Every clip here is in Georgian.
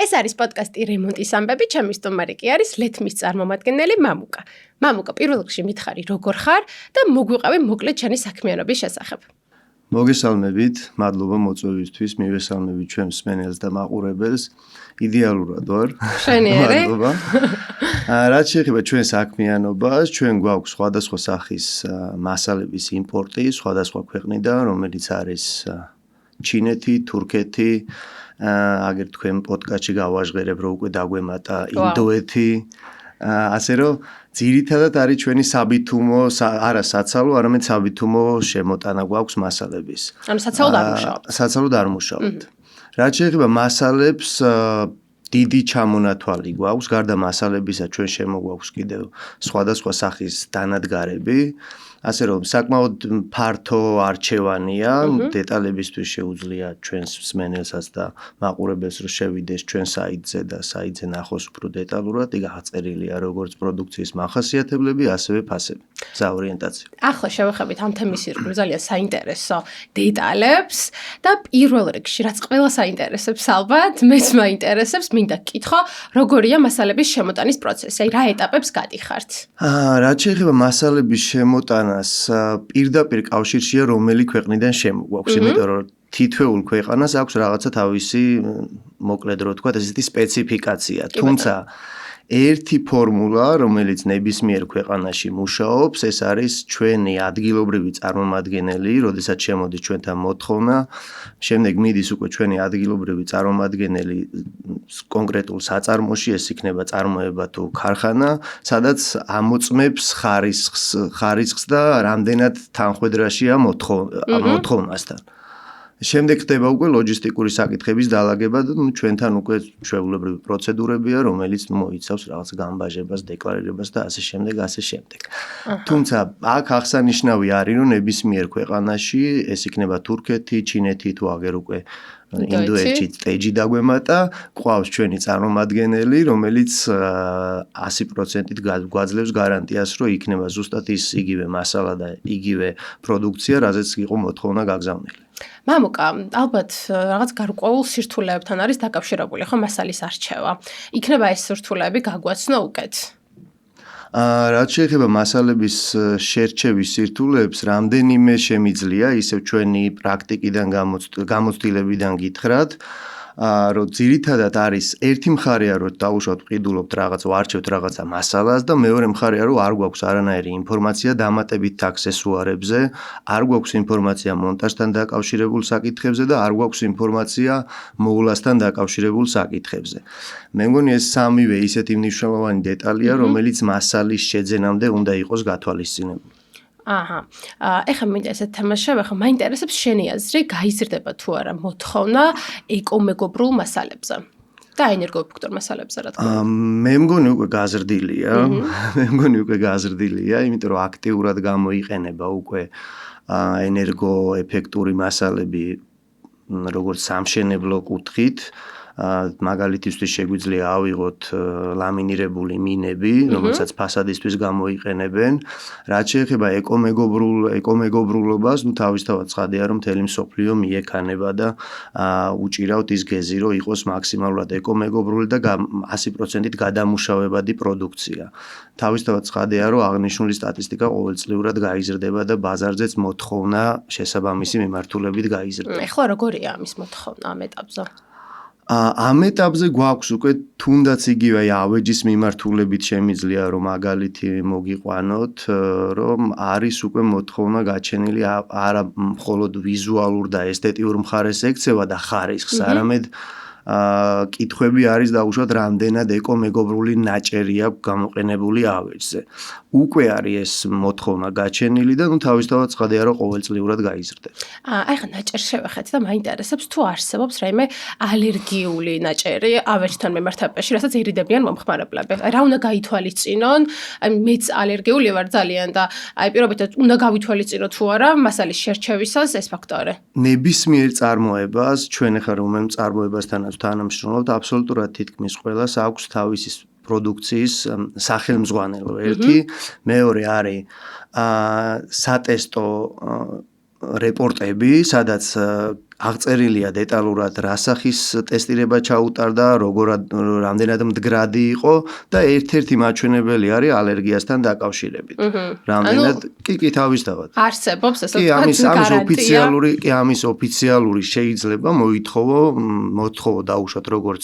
ეს არის პოდკასტი რემონტის ამბები, ჩემი სტუმარი კი არის ლეთმის წარმომადგენელი მამუკა. მამუკა, პირველ რიგში მითხარი, როგორ ხარ და მოგვიყევი მოკლედ ჩვენი საქმიანობის შესახებ. მოგესალმებით, მადლობა მოწვევისთვის, მივესალმებით ჩვენს მსმენელს და მაყურებელს. იდეალურად ვარ. მადლობა. რაც შეეხება ჩვენ საქმიანობას, ჩვენ გვაქვს სხვადასხვა სახის მასალების იმპორტი, სხვადასხვა ქვეყნიდან, რომელიც არის ჩინეთი, თურქეთი, აგერ თქვენ პოდკასტში გავაჟღერებ, რომ უკვე დაგვემატა ინდოეთი. ასე რომ ძირითადად არის ჩვენი საბითუმო, არა საცალო, არამედ საბითუმო შემოტანა გვაქვს მასალების. ანუ საცალოდ არ მუშაობთ. საცალოდ არ მუშაობთ. რაც შეეხება მასალებს, დიდი ჩამონათვალი გვაქვს, გარდა მასალებისა ჩვენ შემოგვაქვს კიდევ სხვადასხვა სახის დანადგარები. ასე რომ საკმაოდ ფართო არჩევანია, დეტალებისთვის შეუძლია ჩვენს მსმენელსაც და მაყურებელს რომ შევიდეს ჩვენ საიტზე და საიტზე ნახოს უფრო დეტალურად, იქ აღწერილია როგორც პროდუქციის მახასიათებლები, ასევე ფასები, გზა ორიენტაცია. ახლა შევეხებით ამ თემის ირგვლივ ძალიან საინტერესო დეტალებს და პირველ რიგში რაც ყველას აინტერესებს ალბათ, მეც მაინტერესებს, მინდა გკითხო, როგორია მასალების შემოტანის პროცესი, აი რა ეტაპებს გადიხართ? რაც შეეხება მასალების შემოტანა პირდაპირ კავშირშია რომელი ქვეყნიდან შემოგვაქვს, იმიტომ რომ თითოეულ ქვეყანას აქვს რაღაცა თავისი, მოკლედ რო ვთქვა, ესეთი სპეციფიკაცია. თუმცა ერთი ფორმულა, რომელიც ნებისმიერ ქვეყანაში მუშაობს, ეს არის ჩვენი ადგილობრივი წარმომადგენელი, როდესაც შემოდის ჩვენთან მოთხოვნა, შემდეგ მიდის უკვე ჩვენი ადგილობრივი წარმომადგენელი კონკრეტულ საწარმოში, ეს იქნება წარმოება თუ ქარხანა, სადაც ამოწმებს ხარისხს და რამდენად თანხმედრაშია მოთხოვნასთან. შემდეგ ხდება უკვე ლოჯისტიკური საკითხების დალაგება და ჩვენთან უკვე ჩვეულებრივი პროცედურებია, რომელიც მოიცავს რაღაც გამბაჟებას, დეკლარირებას და ასე შემდეგ, ასე შემდეგ. თუმცა აქ აღსანიშნავი არის, რომ ნებისმიერ ქვეყანაში, ეს იქნება თურქეთი, ჩინეთი თუ აგერ უკვე ინდოეთში სტეიჯი დაგვემატა, ყავს ჩვენი წარმომადგენელი, რომელიც 100%-ით გვაძლევს გარანტიას, რომ იქნება ზუსტად ის იგივე მასალა და იგივე პროდუქცია, რაზეც იყო მოთხოვნა გაგზავნილი. მამუკა, ალბათ რაღაც გარკვეულ სირთულეებთან არის დაკავშირებული, ხო, მასალის არჩევა. იქნება ეს სირთულეები გაგვაცნო უკეთ? რაც შეეხება მასალების შერჩევის სირთულეებს, რამდენიმე შემიძლია, ისევ ჩვენი პრაქტიკიდან გამოცდილებიდან გითხრათ, რომ ძირითადად არის ერთი მხარეა, რომ დაუშვათ ვყიდულობთ რაღაც, ვარჩევთ რაღაცა მასალას და მეორე მხარეა, რომ არ გვაქვს არანაირი ინფორმაცია დამატებით აქსესუარებზე, არ გვაქვს ინფორმაცია მონტაჟთან დაკავშირებულ საკითხებზე და არ გვაქვს ინფორმაცია მოვლასთან დაკავშირებულ საკითხებზე. მე მგონი ეს სამივე ისეთი მნიშვნელოვანი დეტალია, რომელიც მასალის შეძენამდე უნდა იყოს გათვალისწინებული. აჰა. ეხლა მინდა ესეთ თემას შევეხო, მაინტერესებს შენი აზრი, გაიზრდება თუ არა მოთხოვნა ეკომეგობრულ მასალებზე და ენერგოეფექტურ მასალებზე, რა თქმა უნდა. მე მგონი უკვე გაზრდილია, იმიტომ რომ აქტიურად გამოიყენება უკვე ენერგოეფექტური მასალები, როგორც სამშენებლო კუთხით. მაგალითისთვის შეგვიძლია ავიღოთ ლამინირებული მინები, რომელსაც ფასადისთვის გამოიყენებენ. რაც შეეხება ეკომეგობრულობას, თავისთავად ცხადია, რომ მთელი მსოფლიო მიექანება და უჭირავთ ის გეზი, რომ იყოს მაქსიმალურად ეკომეგობრული და 100%-ით გადამუშავებადი პროდუქცია. თავისთავად ცხადია, რომ აღნიშნული სტატისტიკა ყოველწლიურად გაიზრდება და ბაზარზეც მოთხოვნა შესაბამისი მიმართულებით გაიზრდება. ეხლა როგორია ამის მოთხოვნა ამ ეტაპზე? ამ ეტაპზე გვაქვს უკვე თუნდაც იგივე ავეჯის მიმართულებით შემიძლია რომ მაგალითი მოგიყვანოთ, რომ არის უკვე მოთხოვნა გაჩენილი არა მხოლოდ ვიზუალურ და ესთეტიურ მხარეს ექცევა და ხარისხს, არამედ კითხვები არის დაუშვათ რამდენად ეკომეგობრული ნაჭერი აქვს გამოყენებული ავეჯზე. უკვე არის ეს მოთხოვნა გაჩენილი და თავისთავად ცხადია, რომ ყოველწლიურად გაიზრდება. აი ხა ნაჭერს შევეხეთ და მაინტერესებს თუ არსებობს რაიმე ალერგიული ნაჭერი ავეჯთან მიმართებაში, რასაც ერიდებიან მომხმარებლები. რა უნდა გაითვალისწინონ? მეც ალერგიული ვარ ძალიან და პირობითად უნდა გავითვალისწინო თუ არა მასალის შერჩევისას ეს ფაქტორი. ნებისმიერ წარმოებას, ჩვენ ახლა რომელ წარმოებასთანაც თანამშრომლობთ, აბსოლუტურად თითქმის ყველას აქვს თავისი პროდუქციის სახელმძღვანელო ერთი, მეორე არის სატესტო რეპორტები, სადაც აღწერილია დეტალურად რა სახის ტესტირება ჩაუტარდა, რამდენად მდგრადი იყო და ერთ-ერთი მაჩვენებელი არის ალერგიასთან დაკავშირებით. რამდენად კი თავისთავად. არსებობს ესე კი, გარანტია. ამის ოფიციალური შეიძლება მოთხოვო დაუშვათ როგორც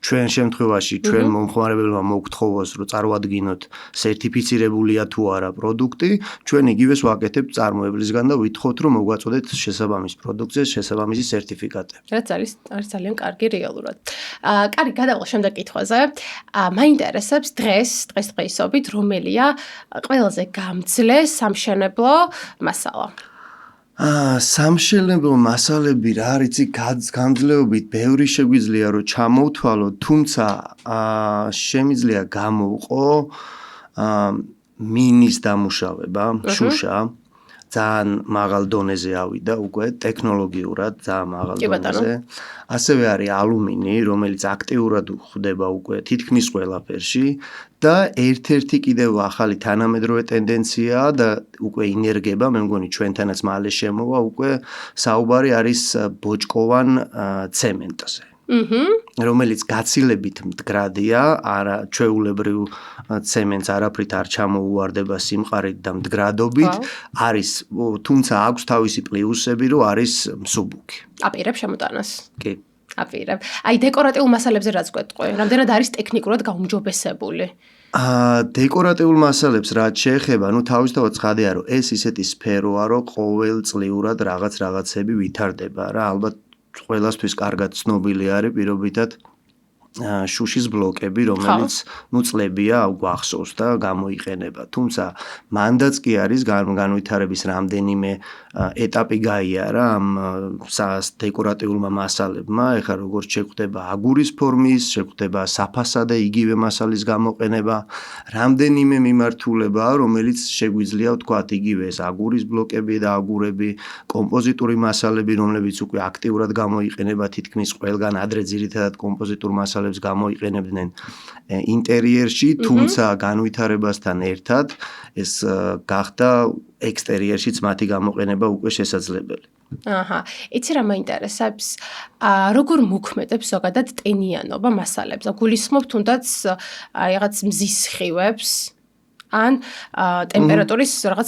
ჩვენ შემთხვევაში ჩვენ მომხმარებელმა მოგთხოვოს რომ წარვადგინოთ სერტიფიცირებულია თუ არა პროდუქტი, ჩვენ იგივეს ვაკეთებთ წარმოებლისგან და ვითხოვთ რომ მოგვაწოდეთ შესაბამის პროდუქტზე შესაბამისი სერტიფიკატი. რაც არის ძალიან კარგი რეალურად. კარგი, გადავალ შემდეგ კითხვაზე. მაინტერესებს დღესდღეობით რომელია ყველაზე გამძლე სამშენებლო მასალა? სამშენებლო მასალები რა არის გამძლეობით ბევრი შეგვიძლია რომ ჩამოვთვალოთ, თუმცა შემიძლია გამოვყო მინის დამუშავება, შუშა ძალიან მაღალ დონეზე ავიდა უკვე ტექნოლოგიურად ძალიან მაღალ დონეზე. ასევე არის ალუმინი, რომელიც აქტიურად ხდება უკვე თითქმის ყველაფერში და ერთ-ერთი კიდევ ახალი თანამედროვე ტენდენციაა და უკვე ინერგება, მე მგონი ჩვენთანაც მალე შემოვა უკვე საუბარი არის ბოჭკოვან ცემენტზე. რომელიც გაცილებით მდგრადია, არა ჩვეულებრივ ცემენტს არაფრით არ ჩამოუვარდება სიმყარით და მდგრადობით, არის, თუმცა აქვს თავისი პლუსები, რომ არის მსუბუქი. აპირებ შემოტანას. კი. აპირებ. აი დეკორატიულ მასალებზე რაც გვეტყვი, რამდენად არის ტექნიკურად გაუმჯობესებული? დეკორატიულ მასალებს რაც შეეხება, თავისთავად ცხადია, რომ ეს ისეთი სფეროა, რომ ყოველწლიურად რაღაცები ვითარდება რა, ალბათ ყველასთვის კარგად ცნობილი არის პირობითად შუშის ბლოკები, რომელიც წლებია გვახსოვს და გამოიყენება. თუმცა მანდაც კი არის განვითარების რამდენიმე ეტაპი გაიარა ამ დეკორატიულმა მასალებმა. ეხლა როგორც შეგვხვდება აგურის ფორმის, შეგვხვდება საფასადე იგივე მასალის გამოყენება, რამდენიმე მიმართულებაა, რომელიც შეგვიძლია ვთქვათ იგივე ეს აგურის ბლოკები და აგურები, კომპოზიტური მასალები, რომლებიც უკვე აქტიურად გამოიყენება თითქმის ყველგან, ადრე ძირითადად კომპოზიტურ მასალებს გამოიყენებდნენ ინტერიერში, თუმცა განვითარებასთან ერთად ეს გახდა ექსტერიერშიც მათი გამოყენება უკვე შესაძლებელი. იცი რა მაინტერესებს, როგორ მოქმედებს ზოგადად ტენიანობა მასალებზე? გულისხმობ თუნდაც რაღაც მზის სხივებს ან ტემპერატურის რაღაც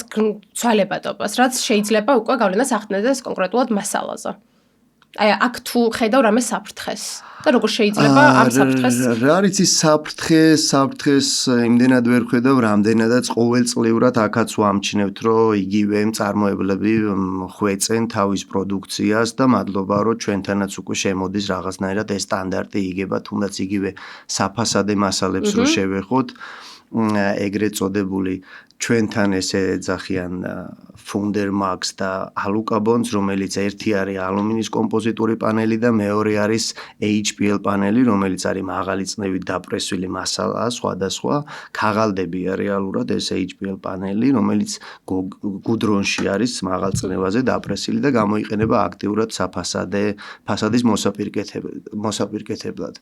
ცვალებადობას, რაც შეიძლება უკვე გავლენას ახდენდეს კონკრეტულად მასალაზე. აი აქ თუ ხედავ რამე საფრთხეს და როგორ შეიძლება ამ საფრთხეს რა არის ის საფრთხეს იმდენად ვერ ხედავ, რამდენადაც ყოველწლიურად აქაც ვამჩნევთ, რომ იგივე მწარმოებლები ხვეწენ თავის პროდუქციას და მადლობა რომ ჩვენთანაც უკვე შემოდის რაღაცნაირად ეს სტანდარტი იგება, თუნდაც იგივე საფასადე მასალებს რო შევეხოთ, ეგრეთ წოდებული ჩვენთან ესე ეძახიან Funder Max და Aluka Bonds, რომელიც ერთი არის ალუმინის კომპოზიტური პანელი და მეორე არის HPL პანელი, რომელიც არის მაღალი წნევით დაპრესვილი მასალა, სხვადასხვა ქაღალდებია რეალურად ეს HPL პანელი, რომელიც გუდრონში არის მაღალ წნევაზე დაპრესილი და გამოიყენება აქტიურად ფასადის მოსაპირკეთებლად.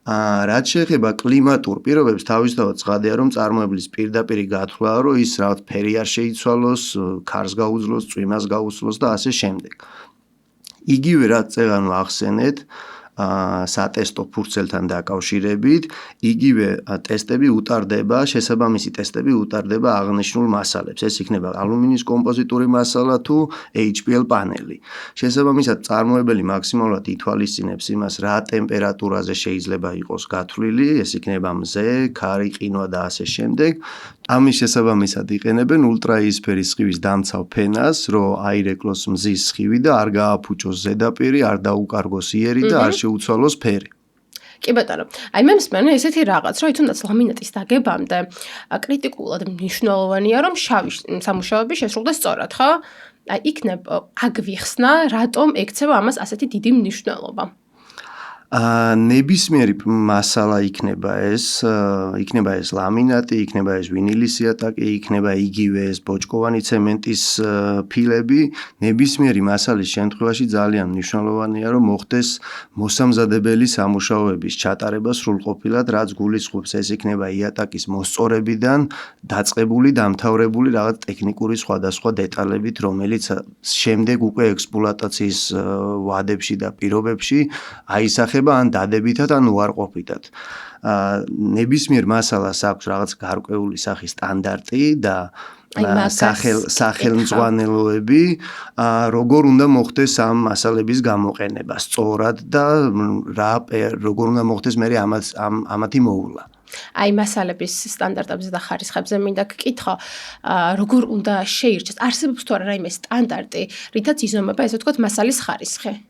რაც შეეხება კლიმატურ პირობებს, თავისთავად ცხადია, რომ წარმოებლის პირდაპირი გათვლა, რომ ის რაღაც ფერი არ შეიცვალოს, ქარს გაუძლოს, წვიმას გაუსვლოს და ასე შემდეგ. იგივე რაც წეგან ვახსენეთ, სატესტო ფურცელთან დაკავშირებით, იგივე ტესტები უტარდება, შესაბამისი ტესტები უტარდება აღნიშნულ მასალებს. ეს იქნება ალუმინის კომპოზიტური მასალა თუ HPL პანელი. შესაბამისად წარმოებელი მაქსიმალურად ითვალისწინებს იმას, რა ტემპერატურაზე შეიძლება იყოს გათვლილი, ეს იქნება მზე, ქარი, ყინვა და ასე შემდეგ. ამის შესაბამისად იყენებენ ულტრაიისფერის სხივის დამცავ ფენას, რომ აირეკლოს მზის სხივი და არ გააფუჭოს ზედაპირი, არ დაუკარგოს იერი და არ შეუცვალოს ფერი. კი ბატონო, აი მე მსმენია ესეთი რაღაც, რომ თუნდაც ლამინატის დაგებამდე კრიტიკულად მნიშვნელოვანია, რომ შავი სამუშაოები შესრულდეს სწორად, ხო? აი იქნებ აგვიხსნა, რატომ ექცევა ამას ასეთი დიდი მნიშვნელობა. ნებისმიერი მასალა იქნება ეს ლამინატი, იქნება ეს ვინილის იატაკი, იქნება იგივე ეს ბოჭკოვანი ცემენტის ფილები. ნებისმიერი მასალის შემთხვევაში ძალიან მნიშვნელოვანია, რომ მოხდეს მოსამზადებელი სამუშაოების ჩატარება სრულყოფილად, რაც გულისხმობს ეს იქნება იატაკის მოსწორებიდან დაწყებული, დამთავრებული რაღაც ტექნიკური სხვადასხვა დეტალებით, რომელიც შემდეგ უკვე ექსპლუატაციის ვადებში და პირობებში აისახება ან დადებითად, ან უარყოფითად. ნებისმიერ მასალას აქვს რაღაც გარკვეული სახის სტანდარტი და სახელმძღვანელოები, როგორ უნდა მოხდეს ამ მასალების გამოყენება სწორად და როგორ უნდა მოხდეს მე ამათი მოვლა. აი მასალების სტანდარტებზე და ხარისხებზე მინდა გკითხო, როგორ უნდა შეირჩეს? არსებობს თუ არა რაიმე სტანდარტი, რითაც იზომება ესე ვთქვათ მასალის ხარისხი?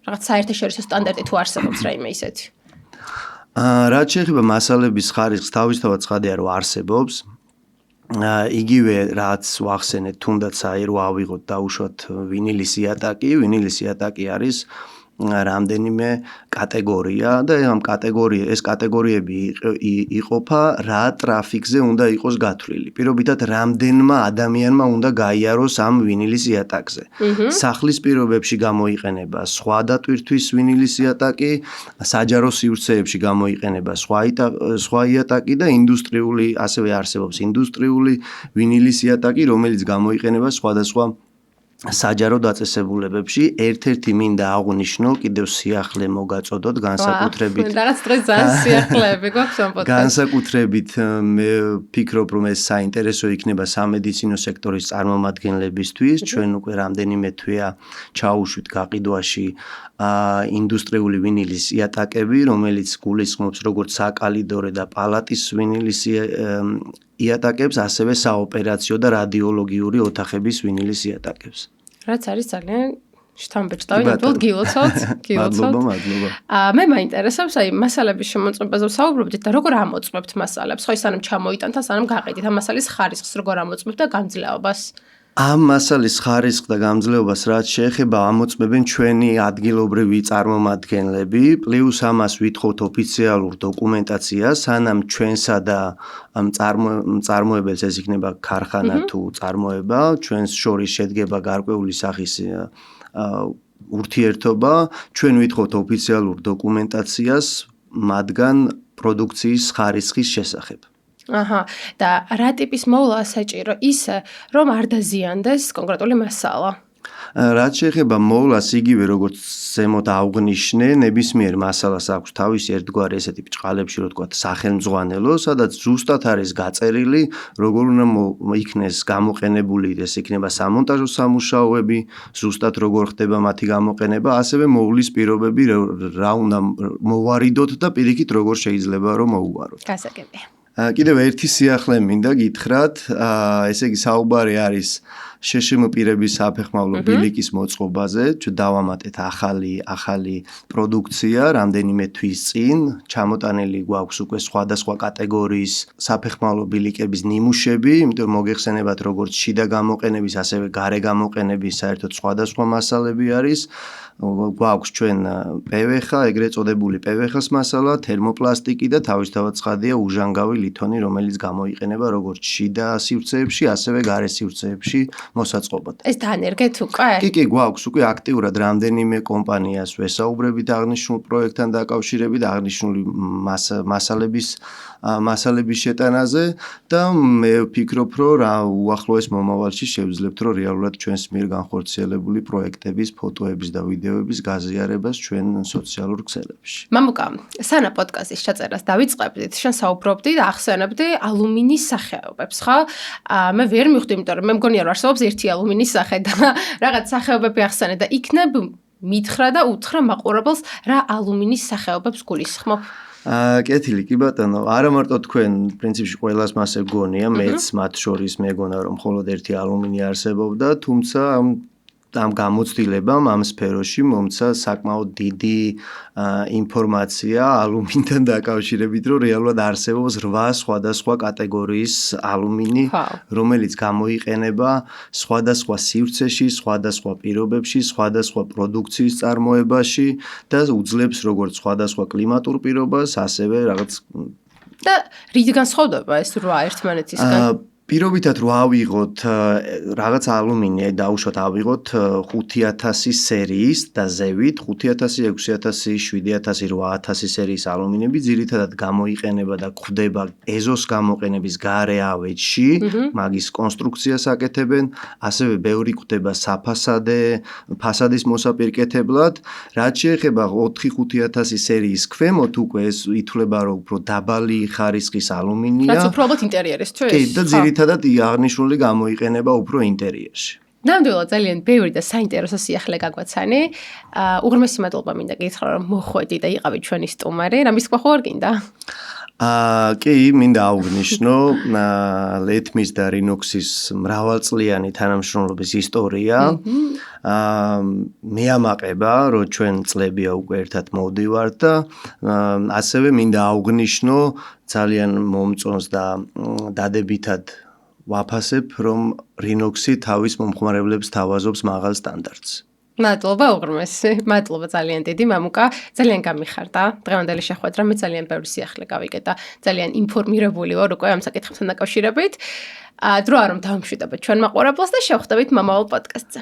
რაღაც საერთაშორისო სტანდარტი თუ არსებობს რაიმე ისეთი? რაც შეეხება მასალების ხარისხს, თავისთავად ცხადია, რომ არსებობს. იგივე რაც ვახსენეთ, თუნდაც რო ავიღოთ დაუშვათ ვინილის იატაკი. ვინილის იატაკი არის რამდენიმე კატეგორია და ეს კატეგორიები იყოფა რა ტრაფიკზე უნდა იყოს გათვლილი. პირობითად რამდენმა ადამიანმა უნდა გაიაროს ამ ვინილის იატაკზე. სახლის პირობებში გამოიყენება სხვა დატვირთვის ვინილის იატაკი, საჯარო სივრცეებში გამოიყენება სხვა იატაკი და ინდუსტრიული, ასევე არსებობს ინდუსტრიული ვინილის იატაკი, რომელიც გამოიყენება სხვადასხვა საჯარო დაწესებულებებში. ერთ-ერთი მინდა აღვნიშნო, კიდევ სიახლე მოგაწოდოთ განსაკუთრებით. რაღაც დღეს ძალიან სიახლეები გვაქვს ამ პოდკასტში. განსაკუთრებით მე ვფიქრობ, რომ ეს საინტერესო იქნება სამედიცინო სექტორის წარმომადგენლებისთვის. ჩვენ უკვე რამდენიმე თვეა ჩაუშვით გაყიდვაში ინდუსტრიული ვინილის იატაკები, რომელიც გულისხმობს როგორც საკალიდორე და პალატის ვინილის იატაკებს, ასევე საოპერაციო და რადიოლოგიური ოთახების ვინილის იატაკებს. რაც არის ძალიან შთამბეჭდავი, ნამდვილად გილოცავთ. მადლობა. მე მაინტერესებს, აი მასალების შემოწმებაზე ვსაუბრობდით და როგორ ამოწმებთ მასალებს? ხო, სანამ ჩამოიტანთ, სანამ გაყიდით ამ მასალის ხარისხს, როგორ ამოწმებთ და გამძლეობას? ამ მასალის ხარისხს და გამძლეობას რაც შეეხება ამოწმებენ ჩვენი ადგილობრივი წარმომადგენლები, პლუს ამას ვითხოვთ ოფიციალურ დოკუმენტაციას, სანამ ჩვენსა და მწარმოებელს ეს იქნება ქარხანა თუ წარმოება, ჩვენს შორის შედგება გარკვეული სახის ურთიერთობა, ჩვენ ვითხოვთ ოფიციალურ დოკუმენტაციას მათგან პროდუქციის ხარისხის შესახებ. და რა ტიპის მოვლა საჭირო ისე, რომ არ დაზიანდეს კონკრეტული მასალა? რაც შეეხება მოვლას, იგივე როგორც ზემოთ აღვნიშნე, ნებისმიერ მასალას აქვს თავისი ერთგვარი ესეთი ბრჭყალებში, რო თქვა სახელმძღვანელო, სადაც ზუსტად არის გაწერილი, როგორ უნდა იქნეს გამოყენებული, ეს იქნება სამონტაჟო სამუშაოები, ზუსტად როგორ ხდება მათი გამოყენება, ასევე მოვლის პირობები, რა უნდა მოვარიდოთ და პირიქით როგორ შეიძლება რომ მოუვაროთ. გასაგებია. კიდევ ერთი სიახლე მინდა გითხრათ, ესე იგი საუბარი არის შეშმ პირების საფეხმავლო ბილიკის მოწყობაზე, დავამატეთ ახალი პროდუქცია, რამდენიმე თვის წინ ჩამოტანილი გვაქვს უკვე სხვადასხვა კატეგორიის საფეხმავლო ბილიკების ნიმუშები, იმიტომ რომ მოგეხსენებათ როგორც შიდა გამოყენების, ასევე გარე გამოყენების საერთოდ სხვადასხვა მასალები არის. გვაქვს ჩვენ PVХ, ეგრეთ წოდებული PVХ-ს მასალა, თერმოპლასტიკი და თავისთავად ცხადია უჟანგავი ლითონი, რომელიც გამოიყენება როგორც შიდა სივრცეებში, ასევე გარე სივრცეებში მოსაწყობად. ეს დაანერგეთ უკვე? კი, გვაქვს უკვე აქტიურად რამდენიმე კომპანიას ვესაუბრებით აღნიშნულ პროექტთან დაკავშირებით, აღნიშნული მასალების შეტანაზე და მე ვფიქრობ, რომ უახლოეს მომავალში შევძლებთ, რომ რეალურად ჩვენს მიერ განხორციელებული პროექტების ფოტოების და ვიდეოების გაზიარებას ჩვენ სოციალურ ქსელებში. მამუკა, სანა პოდკასტის ჩაწერას დავიწყებდით, შენ საუბრობდი და ახსენებდი ალუმინის სახეობებს, ხო? მე ვერ მივხვდი, იმიტომ რომ მე მგონია, რომ არსებობს ერთი ალუმინის სახე და რაღაც სახეობები ახსენე და იქნებ მითხრა და უთხრა მაყურებელს, რა ალუმინის სახეობებს გულისხმობ? კეთილი, კი ბატონო, არა მარტო თქვენ პრინციპში ყველას მასე გონია, მეც მათ შორის მეგონა რომ მხოლოდ ერთი ალუმინი არსებობდა, თუმცა ამ გამოცდილებამ ამ სფეროში მომცა საკმაოდ დიდი ინფორმაცია ალუმინთან დაკავშირებით, რომ რეალურად არსებობს 8 სხვადასხვა კატეგორიის ალუმინი, რომელიც გამოიყენება სხვადასხვა სივრცეში, სხვადასხვა პირობებში, სხვადასხვა პროდუქციის წარმოებაში და უძლებს როგორც სხვადასხვა კლიმატურ პირობას, ასევე რაღაც და რისგან სხავდება ეს 8 ერთმანეთისგან? პირობითად რო ავიღოთ რაღაც ალუმინი, დაუშვათ ავიღოთ 5000 სერიის და ზევით 5000, 6000, 7000, 8000 სერიის ალუმინები ძირითადად გამოიყენება და გვხვდება ეზოს გამოყენების გარე ავეჯში, მაგის კონსტრუქციას აკეთებენ, ასევე ბევრი გვხვდება ფასადის მოსაპირკეთებლად, რაც შეეხება 4-5000 სერიის ქვემოთ უკვე ეს ითვლება რომ უფრო დაბალი ხარისხის ალუმინია. რაც უფრო ალბათ ინტერიერისთვის. კი, და ძირითადად აღნიშნული გამოიყენება უფრო ინტერიერში. ნამდვილად ძალიან ბევრი და საინტერესო სიახლე გაგვაცანი. უღრმესი მადლობა მინდა გითხრა რომ მოხვედი და იყავი ჩვენი სტუმარი. რამის თქვა ხო არ გინდა? კი, მინდა აღვნიშნო ლეთმის და რინოქსის მრავალწლიანი თანამშრომლობის ისტორია. მეამაყება, რომ ჩვენ წლებია უკვე ერთად მოვდივართ და ასევე მინდა აღვნიშნო ძალიან მომწონს და დადებითად ვაფასებ, რომ რინოქსი თავის მომხმარებლებს თავაზობს მაღალ სტანდარტს. მადლობა უღრმესი. მადლობა ძალიან დიდი მამუკა. ძალიან გამიხარდა დღევანდელი შეხვედრა. მე ძალიან ბევრი სიახლე გავიგე და ძალიან ინფორმირებული ვარ უკვე ამ საკითხებთან დაკავშირებით. დრო არ რომ დავამშვიდობთ ჩვენ მაყურებელს და შევხვდებით მომავალ პოდკასტზე.